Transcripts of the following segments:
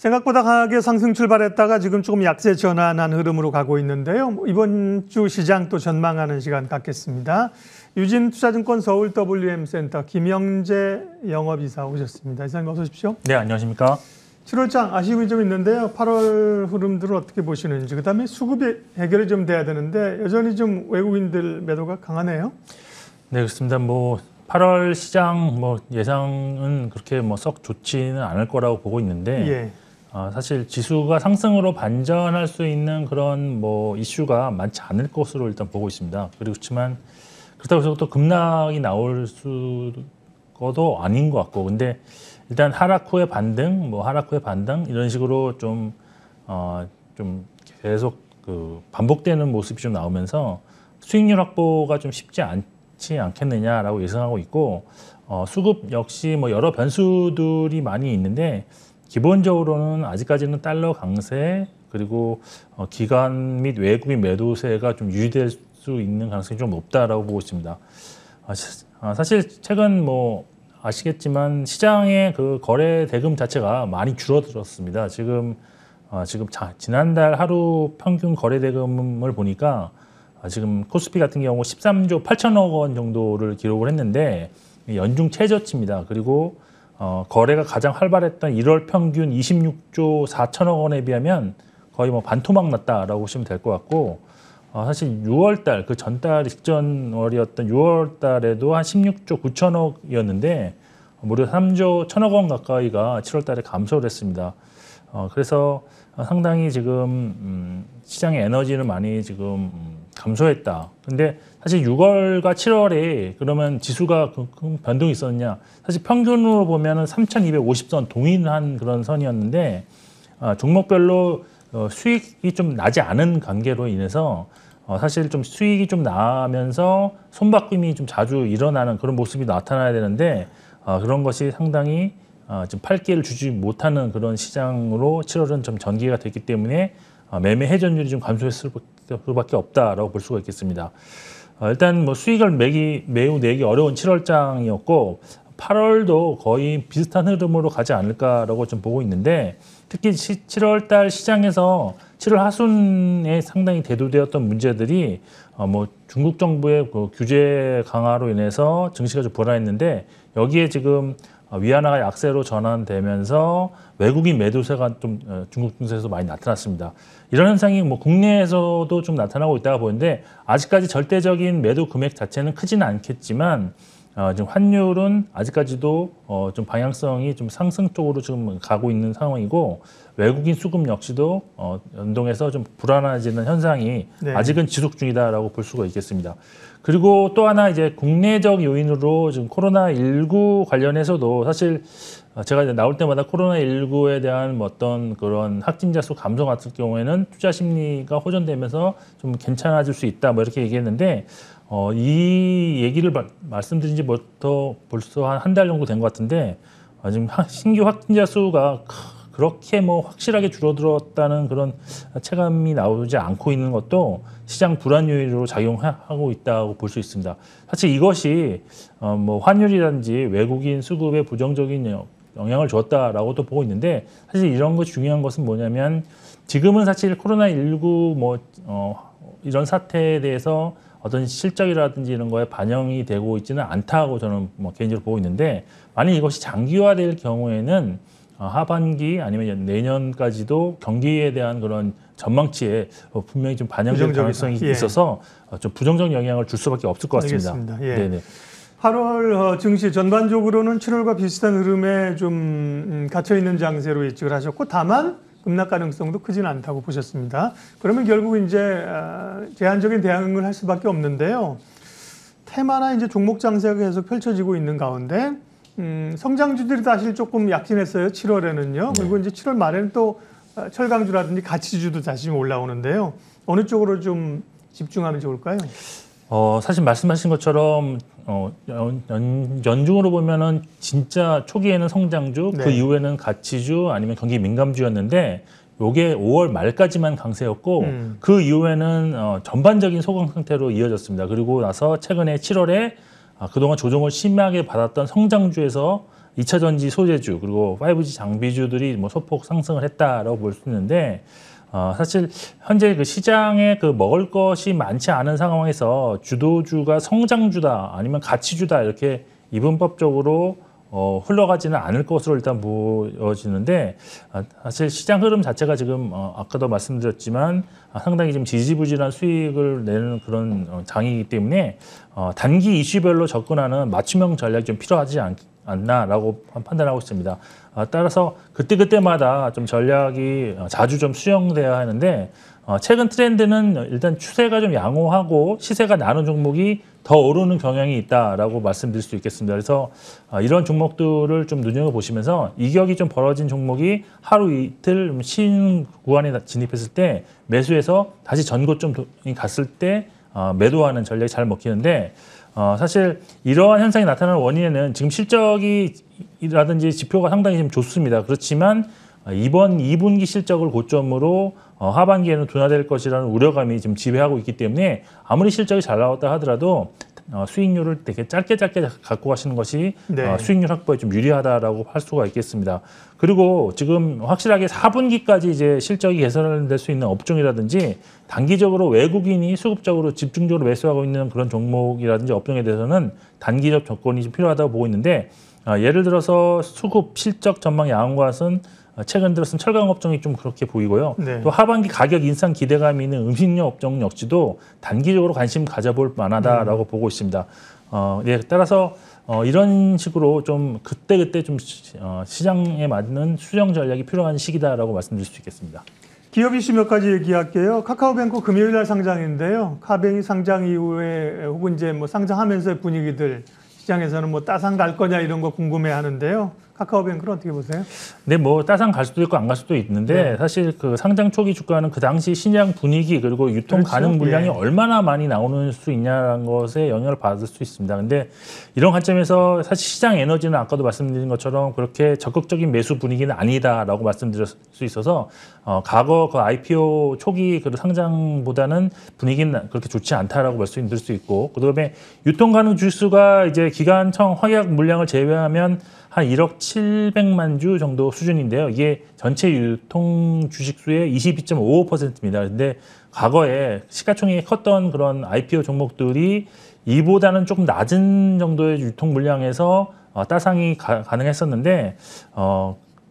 생각보다 강하게 상승 출발했다가 지금 조금 약세 전환한 흐름으로 가고 있는데요. 이번 주 시장 또 전망하는 시간 갖겠습니다. 유진투자증권 서울 WM센터 김영재 영업이사 오셨습니다. 이사님 어서 오십시오. 네, 안녕하십니까. 7월장 아쉬움이 좀 있는데요. 8월 흐름들을 어떻게 보시는지, 그다음에 수급이 해결이 좀 돼야 되는데 여전히 좀 외국인들 매도가 강하네요. 네, 그렇습니다. 8월 시장 예상은 그렇게 썩 좋지는 않을 거라고 보고 있는데 예. 사실 지수가 상승으로 반전할 수 있는 그런 이슈가 많지 않을 것으로 일단 보고 있습니다. 그렇지만 그렇다고 해서 또 급락이 나올 수도 아닌 것 같고, 근데 일단 하락 후의 반등, 이런 식으로 좀 계속 반복되는 모습이 좀 나오면서 수익률 확보가 좀 쉽지 않겠느냐라고 예상하고 있고, 수급 역시 여러 변수들이 많이 있는데 기본적으로는 아직까지는 달러 강세 그리고 기관 및 외국인 매도세가 좀 유지될 수 있는 가능성이 좀 높다라고 보고 있습니다. 사실 최근 아시겠지만 시장의 그 거래 대금 자체가 많이 줄어들었습니다. 지금 지난달 하루 평균 거래 대금을 보니까 지금 코스피 같은 경우 13조 8천억 원 정도를 기록을 했는데 연중 최저치입니다. 그리고 거래가 가장 활발했던 1월 평균 26조 4천억 원에 비하면 거의 반토막 났다라고 보시면 될 것 같고, 사실 6월달 그 전달 직전월이었던 6월달에도 한 16조 9천억이었는데 무려 3조 1천억 원 가까이가 7월달에 감소를 했습니다. 그래서 상당히 지금 시장의 에너지는 많이 지금 감소했다. 근데 사실 6월과 7월에 그러면 지수가 큰 변동이 있었느냐? 사실 평균으로 보면은 3,250선 동일한 그런 선이었는데 종목별로 수익이 좀 나지 않은 관계로 인해서 사실 좀 수익이 좀 나면서 손바뀜이 좀 자주 일어나는 그런 모습이 나타나야 되는데 그런 것이 상당히 좀 팔기를 주지 못하는 그런 시장으로 7월은 좀 전개가 됐기 때문에 매매 회전율이 좀 감소했을 수밖에 없다라고 볼 수가 있겠습니다. 일단 수익을 매우 내기 어려운 7월장이었고 8월도 거의 비슷한 흐름으로 가지 않을까라고 좀 보고 있는데, 특히 7월 달 시장에서 7월 하순에 상당히 대두되었던 문제들이 중국 정부의 규제 강화로 인해서 증시가 좀 불안했는데, 여기에 지금 위안화가 약세로 전환되면서 외국인 매도세가 좀 중국 증시에서 많이 나타났습니다. 이런 현상이 국내에서도 좀 나타나고 있다고 보는데, 아직까지 절대적인 매도 금액 자체는 크지는 않겠지만 지금 환율은 아직까지도 좀 방향성이 좀 상승 쪽으로 지금 가고 있는 상황이고, 외국인 수급 역시도 연동해서 좀 불안해지는 현상이 아직은 지속 중이다라고 볼 수가 있겠습니다. 그리고 또 하나 이제 국내적 요인으로 지금 코로나19 관련해서도 사실 제가 이제 나올 때마다 코로나19에 대한 어떤 그런 확진자 수 감소 같은 경우에는 투자 심리가 호전되면서 좀 괜찮아질 수 있다 이렇게 얘기했는데, 이 얘기를 말씀드린 지 벌써 한 달 정도 된 것 같은데 지금 신규 확진자 수가 그렇게 확실하게 줄어들었다는 그런 체감이 나오지 않고 있는 것도 시장 불안 요인으로 작용하고 있다고 볼 수 있습니다. 사실 이것이 환율이라든지 외국인 수급에 부정적인 영향을 줬다라고도 보고 있는데, 사실 이런 거 중요한 것은 뭐냐면 지금은 사실 코로나19 이런 사태에 대해서 어떤 실적이라든지 이런 거에 반영이 되고 있지는 않다고 저는 개인적으로 보고 있는데, 만약 이것이 장기화될 경우에는 하반기 아니면 내년까지도 경기에 대한 그런 전망치에 분명히 좀 반영될 가능성이 있어서 좀 부정적 영향을 줄 수밖에 없을 것 같습니다. 알겠습니다. 예. 네네. 8월 증시 전반적으로는 7월과 비슷한 흐름에 좀 갇혀 있는 장세로 예측을 하셨고, 다만 급락 가능성도 크지는 않다고 보셨습니다. 그러면 결국 이제 제한적인 대응을 할 수밖에 없는데요. 테마나 이제 종목 장세가 계속 펼쳐지고 있는 가운데 성장주들이 사실 조금 약진했어요. 7월에는요. 그리고 이제 7월 말에는 또 철강주라든지 가치주도 다시 올라오는데요. 어느 쪽으로 좀 집중하면 좋을까요? 사실 말씀하신 것처럼 연중으로 보면은 진짜 초기에는 성장주, 그 이후에는 가치주 아니면 경기 민감주였는데, 요게 5월 말까지만 강세였고 그 이후에는 전반적인 소강 상태로 이어졌습니다. 그리고 나서 최근에 7월에 그동안 조정을 심하게 받았던 성장주에서 2차 전지 소재주 그리고 5G 장비주들이 뭐 소폭 상승을 했다라고 볼 수 있는데 사실 현재 그 시장에 그 먹을 것이 많지 않은 상황에서 주도주가 성장주다 아니면 가치주다 이렇게 이분법적으로 흘러가지는 않을 것으로 일단 보여지는데 사실 시장 흐름 자체가 지금 아까도 말씀드렸지만 상당히 지금 지지부진한 수익을 내는 그런 장이기 때문에 단기 이슈별로 접근하는 맞춤형 전략이 좀 필요하지 않나라고 판단하고 있습니다. 따라서 그때그때마다 좀 전략이 자주 좀 수정돼야 하는데 최근 트렌드는 일단 추세가 좀 양호하고 시세가 나는 종목이 더 오르는 경향이 있다라고 말씀드릴 수 있겠습니다. 그래서 이런 종목들을 좀 눈여겨보시면서 이격이 좀 벌어진 종목이 하루 이틀 신 구간에 진입했을 때 매수해서 다시 전고점이 갔을 때 매도하는 전략이 잘 먹히는데 사실 이러한 현상이 나타나는 원인에는 지금 실적이라든지 지표가 상당히 지금 좋습니다. 그렇지만 이번 2분기 실적을 고점으로 하반기에는 둔화될 것이라는 우려감이 지금 지배하고 있기 때문에 아무리 실적이 잘 나왔다 하더라도 수익률을 되게 짧게 갖고 가시는 것이 네. 수익률 확보에 좀 유리하다라고 할 수가 있겠습니다. 그리고 지금 확실하게 4분기까지 이제 실적이 개선될 수 있는 업종이라든지 단기적으로 외국인이 수급적으로 집중적으로 매수하고 있는 그런 종목이라든지 업종에 대해서는 단기적 조건이 좀 필요하다고 보고 있는데 예를 들어서 수급 실적 전망 양호한 것은 최근 들어서는 철강 업종이 좀 그렇게 보이고요. 네. 또 하반기 가격 인상 기대감이 있는 음식료 업종 역시도 단기적으로 관심 가져볼 만하다라고 보고 있습니다. 예, 따라서 이런 식으로 좀 그때그때 좀 시장에 맞는 수정 전략이 필요한 시기다라고 말씀드릴 수 있겠습니다. 기업 이슈 몇 가지 얘기할게요. 카카오뱅크 금요일 날 상장인데요. 카뱅이 상장 이후에 혹은 이제 뭐 상장하면서의 분위기들 시장에서는 뭐 따상 갈 거냐 이런 거 궁금해 하는데요. 카카오뱅크는 어떻게 보세요? 네, 뭐 따상 갈 수도 있고 안 갈 수도 있는데 네. 사실 그 상장 초기 주가는 그 당시 시장 분위기 그리고 유통 그렇죠. 가능 물량이 예. 얼마나 많이 나오는 수 있냐라는 것에 영향을 받을 수 있습니다. 근데 이런 관점에서 사실 시장 에너지는 아까도 말씀드린 것처럼 그렇게 적극적인 매수 분위기는 아니다라고 말씀드릴 수 있어서 과거 그 IPO 초기 그 상장보다는 분위기는 그렇게 좋지 않다라고 말씀드릴 수 있고 그다음에 유통 가능 주수가 이제 기관청 확약 물량을 제외하면 한 1억 700만 주 정도 수준인데요. 이게 전체 유통 주식수의 22.55%입니다. 근데 과거에 시가총액이 컸던 그런 IPO 종목들이 이보다는 조금 낮은 정도의 유통 물량에서 따상이 가능했었는데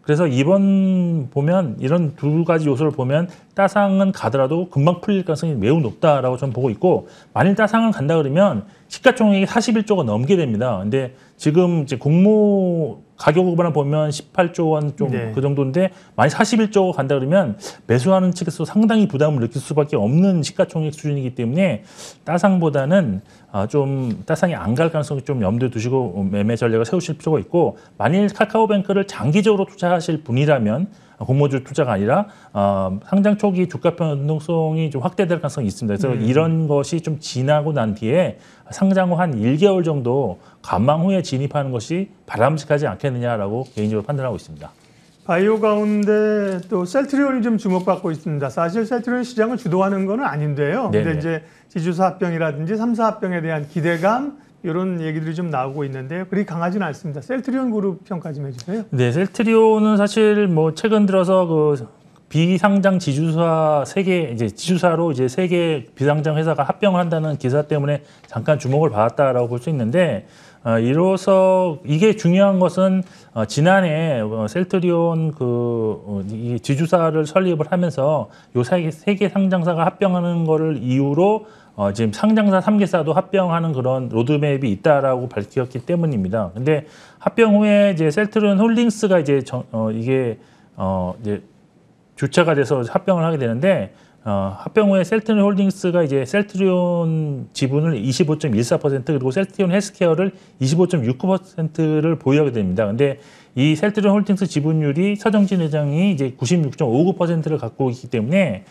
그래서 이번 보면 이런 두 가지 요소를 보면 따상은 가더라도 금방 풀릴 가능성이 매우 높다라고 저는 보고 있고 만일 따상을 간다 그러면 시가총액이 41조가 넘게 됩니다. 근데 지금 이제 공모 가격으로만 보면 18조 원 좀 네. 그 정도인데 만약 41조 간다 그러면 매수하는 측에서 상당히 부담을 느낄 수밖에 없는 시가총액 수준이기 때문에 따상보다는 좀 따상이 안 갈 가능성이 좀 염두에 두시고 매매 전략을 세우실 필요가 있고 만일 카카오뱅크를 장기적으로 투자하실 분이라면 공모주 투자가 아니라 상장 초기 주가 변동성이 좀 확대될 가능성이 있습니다. 그래서 이런 것이 좀 지나고 난 뒤에 상장 후 한 1개월 정도 관망 후에 진입하는 것이 바람직하지 않겠느냐라고 개인적으로 판단하고 있습니다. 바이오 가운데 또 셀트리온이 좀 주목받고 있습니다. 사실 셀트리온 시장을 주도하는 건 아닌데요. 네네. 근데 이제 지주사 합병이라든지 3사 합병에 대한 기대감 이런 얘기들이 좀 나오고 있는데요. 그리 강하지는 않습니다. 셀트리온 그룹 평가 좀 해주세요. 네, 셀트리온은 사실 뭐 최근 들어서 그 비상장 지주사 지주사로 이제 3개 비상장 회사가 합병을 한다는 기사 때문에 잠깐 주목을 받았다라고 볼 수 있는데 이로써 이게 중요한 것은 지난해 셀트리온 이 지주사를 설립을 하면서 요 3개 상장사가 합병하는 거를 이유로 지금 상장사 3개사도 합병하는 그런 로드맵이 있다라고 밝혔기 때문입니다. 근데 합병 후에 이제 셀트리온 홀딩스가 이제 이제 주체가 돼서 합병을 하게 되는데 합병 후에 셀트리온 홀딩스가 이제 셀트리온 지분을 25.14% 그리고 셀트리온 헬스케어를 25.69%를 보유하게 됩니다. 근데 이 셀트리온 홀딩스 지분율이 서정진 회장이 이제 96.59%를 갖고 있기 때문에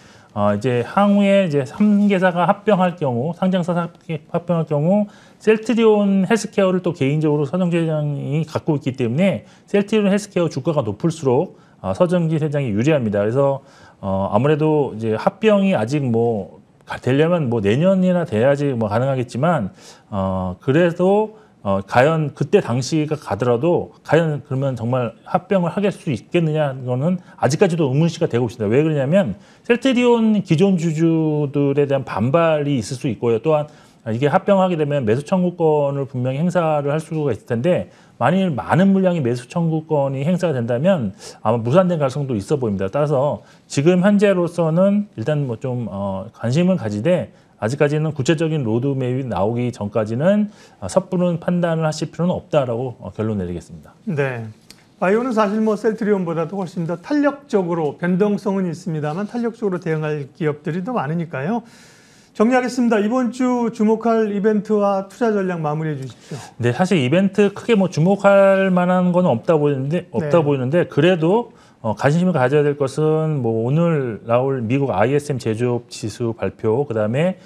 이제 향후에 이제 3개사가 합병할 경우 상장사 합병할 경우 셀트리온 헬스케어를 또 개인적으로 서정진 회장이 갖고 있기 때문에 셀트리온 헬스케어 주가가 높을수록 서정진 회장이 유리합니다. 그래서 아무래도 이제 합병이 아직 뭐 되려면 뭐 내년이나 돼야지 뭐 가능하겠지만 그래도 과연 그때 당시가 가더라도 과연 그러면 정말 합병을 하게 할 수 있겠느냐는 거는 아직까지도 의문시가 되고 있습니다. 왜 그러냐면 셀트리온 기존 주주들에 대한 반발이 있을 수 있고요. 또한 이게 합병하게 되면 매수 청구권을 분명히 행사를 할 수가 있을 텐데 만일 많은 물량의 매수 청구권이 행사가 된다면 아마 무산된 가능성도 있어 보입니다. 따라서 지금 현재로서는 일단 뭐 좀 관심을 가지되 아직까지는 구체적인 로드맵이 나오기 전까지는 섣부른 판단을 하실 필요는 없다라고 결론 내리겠습니다. 네. 바이오는 사실 뭐 셀트리온보다도 훨씬 더 탄력적으로 변동성은 있습니다만 탄력적으로 대응할 기업들이 더 많으니까요. 정리하겠습니다. 이번 주 주목할 이벤트와 투자 전략 마무리해 주십시오. 네, 사실 이벤트 크게 뭐 주목할 만한 건 없다 보이는데 그래도 관심을 가져야 될 것은 뭐 오늘 나올 미국 ISM 제조업 지수 발표, 그다음에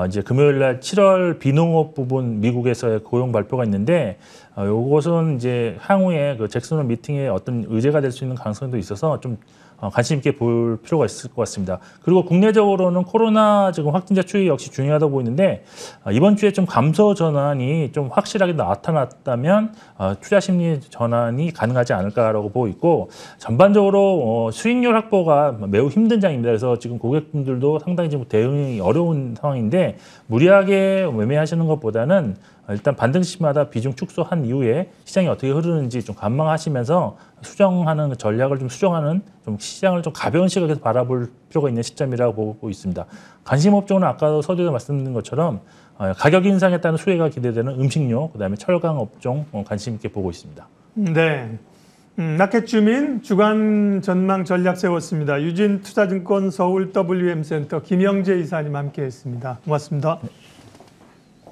이제 금요일 날 7월 비농업 부분 미국에서의 고용 발표가 있는데 요것은 이제 향후에 그 잭슨홀 미팅의 어떤 의제가 될 수 있는 가능성도 있어서 좀 관심 있게 볼 필요가 있을 것 같습니다. 그리고 국내적으로는 코로나 지금 확진자 추이 역시 중요하다 보이는데 이번 주에 좀 감소 전환이 좀 확실하게 나타났다면 투자 심리 전환이 가능하지 않을까라고 보고 있고 전반적으로 수익률 확보가 매우 힘든 장입니다. 그래서 지금 고객분들도 상당히 지금 대응이 어려운 상황인데 무리하게 매매하시는 것보다는 일단 반등시마다 비중 축소한 이후에 시장이 어떻게 흐르는지 좀 관망하시면서 수정하는 전략을 좀 수정하는 좀 시장을 좀 가벼운 시각에서 바라볼 필요가 있는 시점이라고 보고 있습니다. 관심 업종은 아까 서두에 말씀드린 것처럼 가격 인상에 따른 수혜가 기대되는 음식료, 그다음에 철강 업종 관심 있게 보고 있습니다. 네. 라켓주민 주간 전망 전략 세웠습니다. 유진 투자증권 서울 WM센터 김영재 이사님 함께했습니다. 고맙습니다.